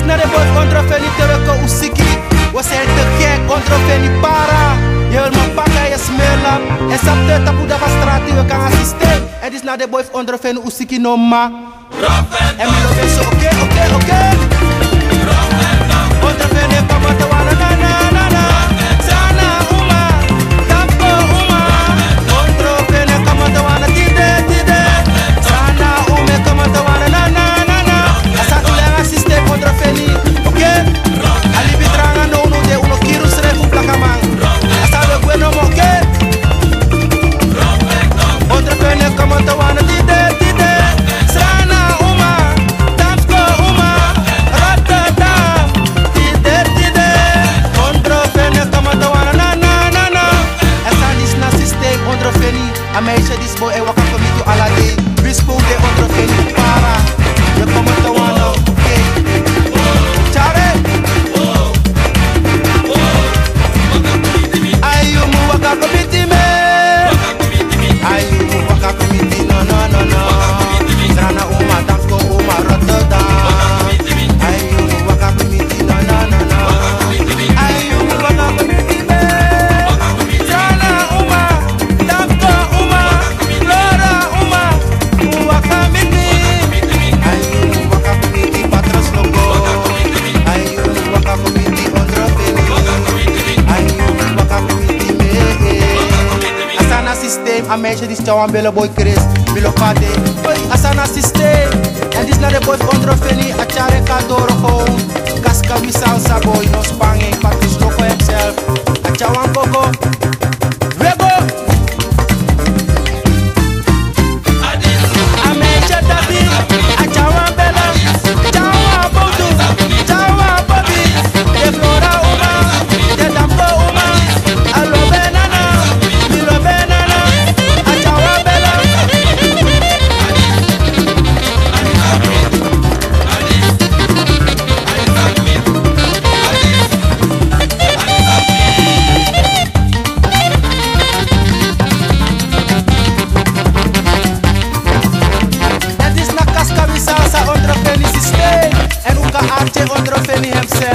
na de boy Ondrofeni terwijl ik usiki. We zijn te gek, Ondrofeni para. Je wil me pakken, je smela. En sapte tapu da van straat, we kan assisteren. En dit is na de boy Ondrofeni usiki no ma. En mi lo penso, oké. Ondrofeni kama te wana na na na na. Sana uma, tampo uma. Ondrofeni kama te wana tide. Sana ume kama te wana na na na na. Asa ulang assistent Ondrofeni, oké. Ali bitranga no uno de uno kirus refu plakamang. Asa we bueno mo, oké. Ondrofeni kama te wana tide. Sana uma, tampo uma. Ratata, tide. Ondrofeni kama te wana na na na na. Asa dis na system Ondrofeni. A meisje dis boy e waka komito alade. Bispo de Ondrofeni para. We kama te wana, oké. Chare. Ayumu waka komiti me. Ayumu waka komiti no. Sana uma, tamko uma, ratata. Ayumu waka komiti no. Ayumu waka komiti me. Sana uma, tamko uma, flora uma, waka komiti. Ayumu waka komiti patros logo. Ayumu waka komiti Ondrofeni. Ayumu waka komiti me. Asana system, a meisje die stjouwen bellen boy Chris. Bilo pade, asana system. En dit is naar de boy Ondrofeni. A chare kadoro gewoon. Kaskawi salsa boy, no spangen. Patrice loco himself. A chouwen gogo. Wego. A meisje dabi. A chouwen bellen. Chouwen bodu. Chouwen bobi. De flora uma. De dampo uma. A lo benana. Mi lo benana. A chouwen bellen. Het is na Kaskawi salsa Ondrofeni systeem. En ook een aardje Ondrofeni himself.